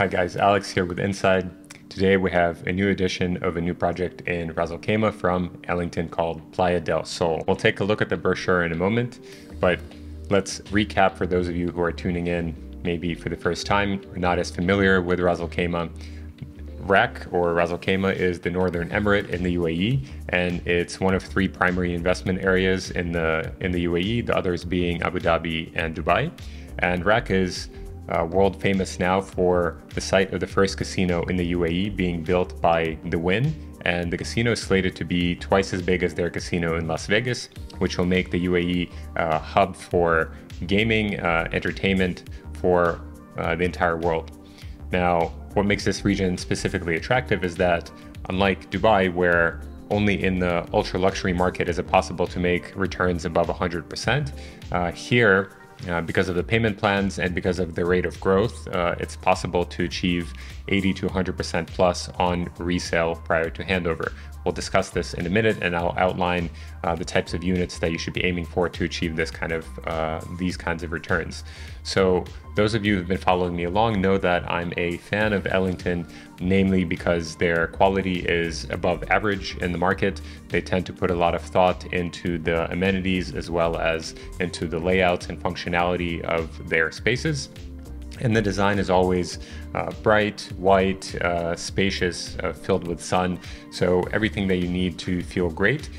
Hi guys, Alex here with Inside. Today we have a new edition of a new project in Ras Al Khaimah from Ellington called Playa Del Sol. We'll take a look at the brochure in a moment, but let's recap for those of you who are tuning in maybe for the first time or not as familiar with Ras Al Khaimah. RAK, or Ras Al Khaimah, is the northern emirate in the UAE, and it's one of three primary investment areas in the UAE, the others being Abu Dhabi and Dubai. And RAK is world famous now for the site of the first casino in the UAE being built by the Wynn, and the casino is slated to be twice as big as their casino in Las Vegas, which will make the UAE a hub for gaming, entertainment for the entire world. Now, what makes this region specifically attractive is that, unlike Dubai, where only in the ultra luxury market is it possible to make returns above 100%, here, because of the payment plans and because of the rate of growth, it's possible to achieve 80 to 100% plus on resale prior to handover. We'll discuss this in a minute, and I'll outline the types of units that you should be aiming for to achieve this these kinds of returns. So those of you who've been following me along know that I'm a fan of Ellington, namely because their quality is above average in the market. They tend to put a lot of thought into the amenities as well as into the layouts and functionality of their spaces. And the design is always bright, white, spacious, filled with sun. So everything that you need to feel great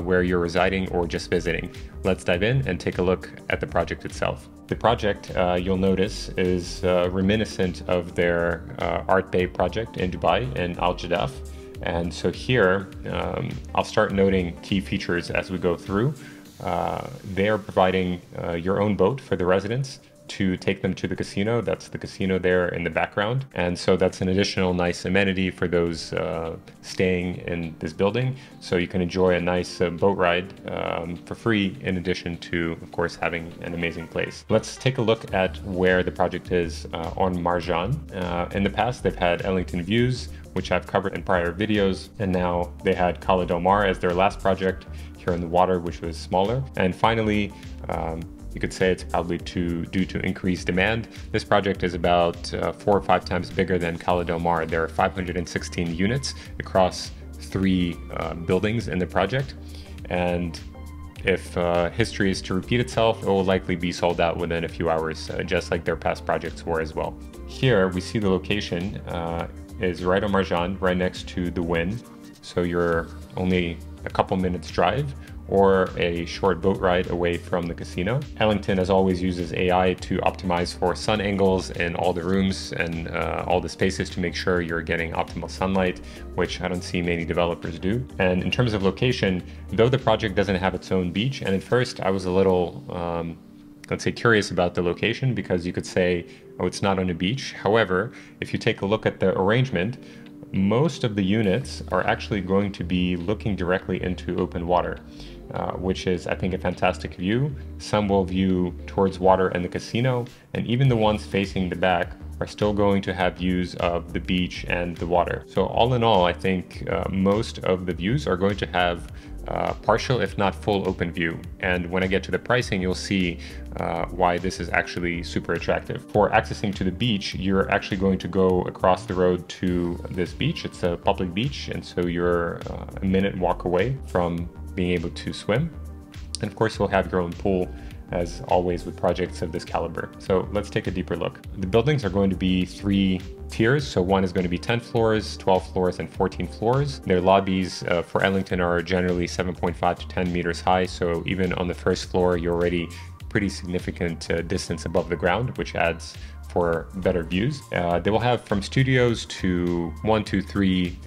where you're residing or just visiting. Let's dive in and take a look at the project itself. The project, you'll notice, is reminiscent of their Art Bay project in Dubai and Al Jadaf. And so here, I'll start noting key features as we go through. They are providing your own boat for the residents to take them to the casino. That's the casino there in the background. And so that's an additional nice amenity for those staying in this building. So you can enjoy a nice boat ride for free, in addition to, of course, having an amazing place. Let's take a look at where the project is on Marjan. In the past, they've had Ellington Views, which I've covered in prior videos. And now they had Cala Del Mar as their last project here in the water, which was smaller. And finally, you could say it's probably due to increased demand. This project is about 4 or 5 times bigger than Cala Del Mar. There are 516 units across 3 buildings in the project. And if history is to repeat itself, it will likely be sold out within a few hours, just like their past projects were as well. Here we see the location is right on Marjan, right next to the Wynn. So you're only a couple minutes drive or a short boat ride away from the casino. Ellington, as always, uses AI to optimize for sun angles in all the rooms and all the spaces to make sure you're getting optimal sunlight, which I don't see many developers do. And in terms of location, though the project doesn't have its own beach, and at first I was a little, let's say, curious about the location, because you could say, oh, it's not on a beach. However, if you take a look at the arrangement, most of the units are actually going to be looking directly into open water, which is, I think, a fantastic view. Some will view towards water and the casino, and even the ones facing the back are still going to have views of the beach and the water. So all in all, I think most of the views are going to have partial, if not full, open view. And when I get to the pricing, you'll see why this is actually super attractive. For accessing to the beach, you're actually going to go across the road to this beach. It's a public beach, and so you're a minute walk away from being able to swim. And of course, you'll have your own pool, as always with projects of this caliber. So let's take a deeper look. The buildings are going to be 3 tiers. So one is going to be 10 floors, 12 floors, and 14 floors. Their lobbies for Ellington are generally 7.5 to 10 meters high. So even on the first floor, you're already pretty significant distance above the ground, which adds for better views. They will have from studios to 1, 2, 3,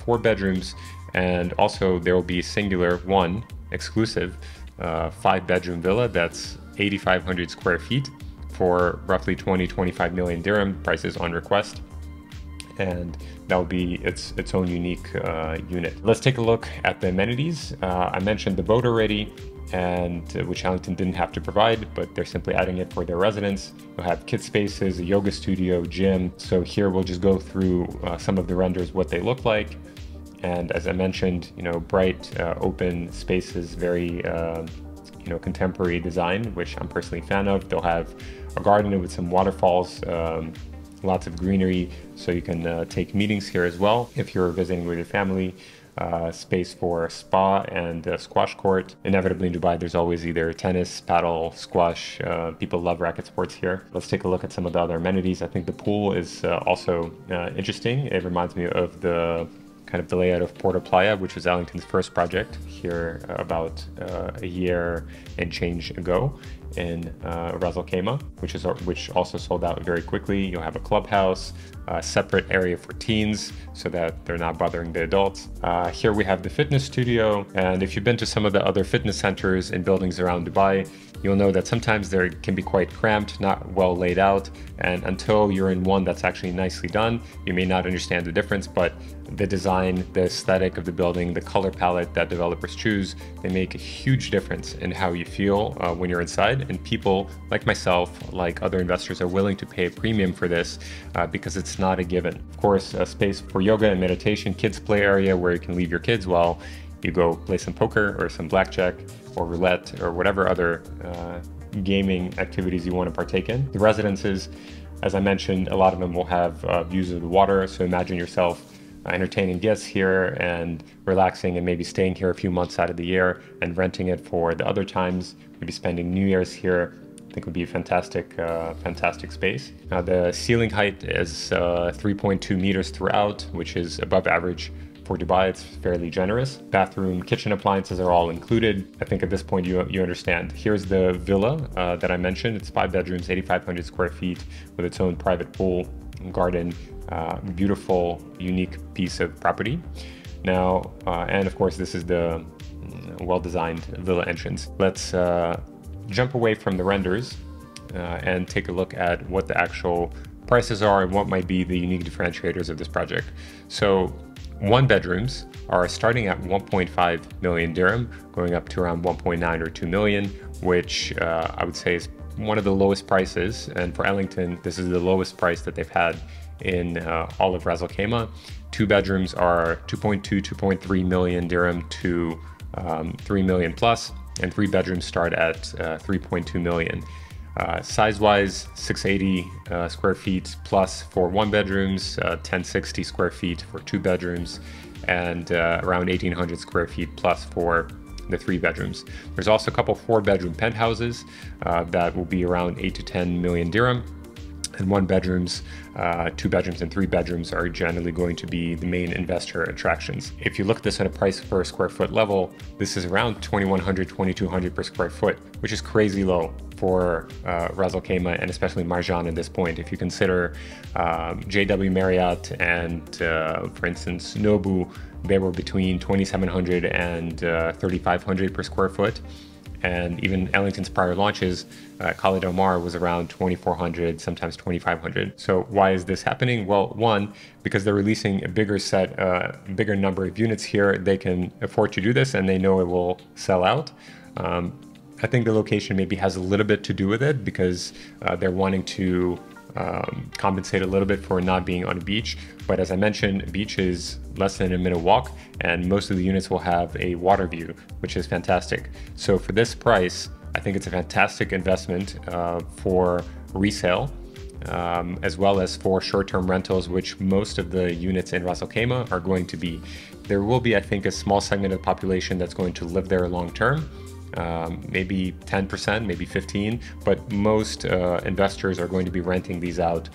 4 bedrooms. And also there will be a singular, one exclusive 5-bedroom villa that's 8,500 square feet for roughly 25 million dirham, prices on request. And that will be its own unique unit. Let's take a look at the amenities. I mentioned the boat already, and which Ellington didn't have to provide, but they're simply adding it for their residents. You'll have kid spaces, a yoga studio, gym. So here we'll just go through some of the renders, what they look like. And as I mentioned, bright, open spaces, very, contemporary design, which I'm personally a fan of. They'll have a garden with some waterfalls lots of greenery, so you can take meetings here as well if you're visiting with your family. Space for a spa and a squash court. Inevitably in Dubai, there's always either tennis, paddle, squash. People love racket sports here. Let's take a look at some of the other amenities. I think the pool is also interesting. It reminds me of the kind of the layout of Porto Playa, which was Ellington's first project here about a year and change ago in Ras Al Khaimah, which also sold out very quickly. You'll have a clubhouse, a separate area for teens so that they're not bothering the adults. Here we have the fitness studio, and if you've been to some of the other fitness centers in buildings around Dubai, you'll know that sometimes they can be quite cramped, not well laid out, and until you're in one that's actually nicely done, you may not understand the difference, but the design, the aesthetic of the building, the color palette that developers choose, they make a huge difference in how you feel when you're inside. And people like myself, like other investors, are willing to pay a premium for this because it's not a given. Of course, a space for yoga and meditation, kids play area where you can leave your kids while you go play some poker or some blackjack or roulette or whatever other gaming activities you want to partake in. The residences, as I mentioned, a lot of them will have views of the water. So imagine yourself entertaining guests here and relaxing and maybe staying here a few months out of the year and renting it for the other times, maybe spending New Year's here. I think would be a fantastic space. The ceiling height is 3.2 meters throughout, which is above average for Dubai. It's fairly generous. Bathroom, kitchen appliances are all included. I think at this point you understand. Here's the villa that I mentioned. It's 5 bedrooms, 8,500 square feet with its own private pool, garden, beautiful, unique piece of property. Now, and of course, this is the well-designed villa entrance. Let's jump away from the renders and take a look at what the actual prices are and what might be the unique differentiators of this project. So, one bedrooms are starting at 1.5 million dirham, going up to around 1.9 or 2 million, which I would say is one of the lowest prices. And for Ellington, this is the lowest price that they've had in all of Ras Al Khaimah. 2 bedrooms are 2.2, 2.3 million dirham to 3 million plus, and 3 bedrooms start at 3.2 million. Size-wise, 680 square feet plus for 1 bedrooms, 1060 square feet for 2 bedrooms, and around 1800 square feet plus for the 3 bedrooms. There's also a couple 4-bedroom penthouses that will be around 8 to 10 million dirham. And 1 bedrooms, 2 bedrooms, and 3 bedrooms are generally going to be the main investor attractions. If you look at this on a price per square foot level, this is around 2,100, 2,200 per square foot, which is crazy low for Ras Al Khaimah and especially Marjan at this point. If you consider JW Marriott and, for instance, Nobu, they were between 2,700 and 3,500 per square foot. And even Ellington's prior launches, Khalid Omar was around 2,400, sometimes 2,500. So why is this happening? Well, one, because they're releasing a bigger bigger number of units here, they can afford to do this and they know it will sell out. I think the location maybe has a little bit to do with it because they're wanting to compensate a little bit for not being on a beach. But as I mentioned, a beach is less than a minute walk, and most of the units will have a water view, which is fantastic. So for this price, I think it's a fantastic investment for resale, as well as for short-term rentals, which most of the units in Ras Al Khaimah are going to be. There will be, I think, a small segment of the population that's going to live there long-term. Maybe 10%, maybe 15%, but most investors are going to be renting these out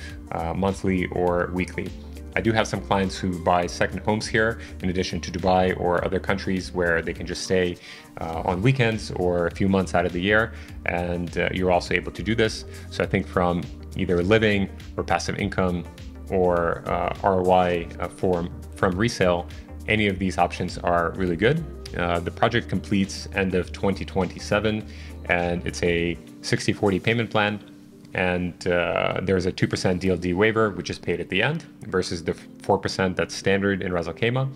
monthly or weekly. I do have some clients who buy second homes here in addition to Dubai or other countries where they can just stay on weekends or a few months out of the year, and you're also able to do this. So I think from either living or passive income or ROI from resale, any of these options are really good. The project completes end of 2027, and it's a 60/40 payment plan. And there's a 2% DLD waiver, which is paid at the end, versus the 4% that's standard in Ras Al Khaimah.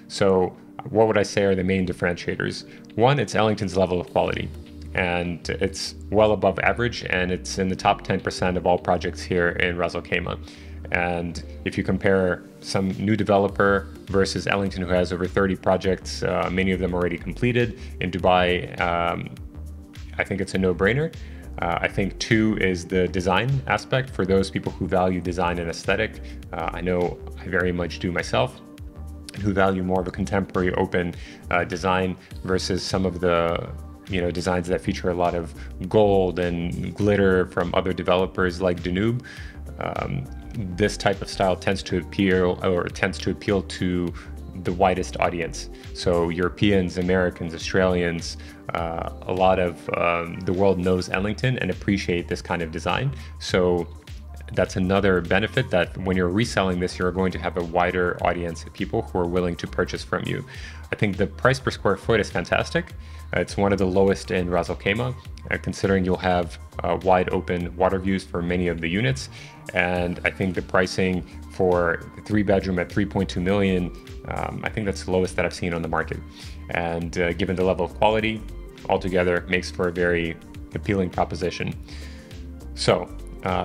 So what would I say are the main differentiators? One, it's Ellington's level of quality, and it's well above average, and it's in the top 10% of all projects here in Ras Al Khaimah. And if you compare some new developer versus Ellington, who has over 30 projects, many of them already completed in Dubai, I think it's a no-brainer. I think 2 is the design aspect for those people who value design and aesthetic. I know I very much do myself, who value more of a contemporary open design versus some of the designs that feature a lot of gold and glitter from other developers like Danube. This type of style tends to appeal to the widest audience. So Europeans, Americans, Australians, a lot of the world knows Ellington and appreciate this kind of design. So that's another benefit, that when you're reselling this, you're going to have a wider audience of people who are willing to purchase from you. I think the price per square foot is fantastic. It's one of the lowest in Ras Al Khaimah, considering you'll have wide open water views for many of the units. And I think the pricing for the 3-bedroom at 3.2 million, I think that's the lowest that I've seen on the market. And given the level of quality, altogether makes for a very appealing proposition. So,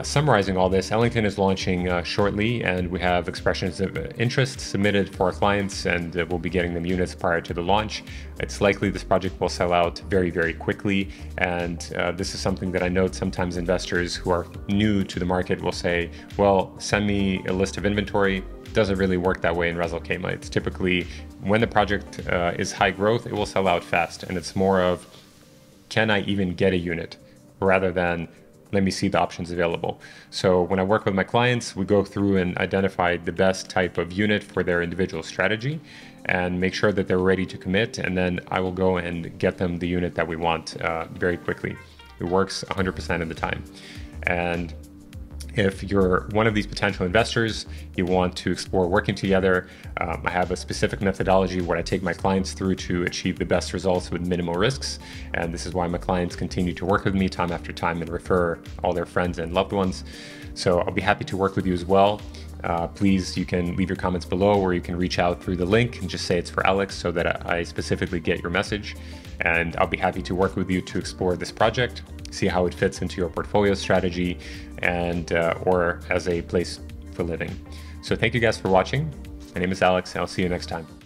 summarizing all this, Ellington is launching shortly, and we have expressions of interest submitted for our clients, and we'll be getting them units prior to the launch. It's likely this project will sell out very, very quickly, and this is something that I note sometimes investors who are new to the market will say, well, send me a list of inventory. It doesn't really work that way in Ras Al Khaimah. It's typically, when the project is high growth, it will sell out fast, and it's more of, can I even get a unit, rather than let me see the options available. So when I work with my clients, we go through and identify the best type of unit for their individual strategy and make sure that they're ready to commit. And then I will go and get them the unit that we want very quickly. It works 100% of the time. And if you're one of these potential investors, you want to explore working together, I have a specific methodology where I take my clients through to achieve the best results with minimal risks. And this is why my clients continue to work with me time after time and refer all their friends and loved ones. So I'll be happy to work with you as well. Please, you can leave your comments below, or you can reach out through the link and just say it's for Alex so that I specifically get your message. And I'll be happy to work with you to explore this project, see how it fits into your portfolio strategy, and or as a place for living. So thank you guys for watching. My name is Alex, and I'll see you next time.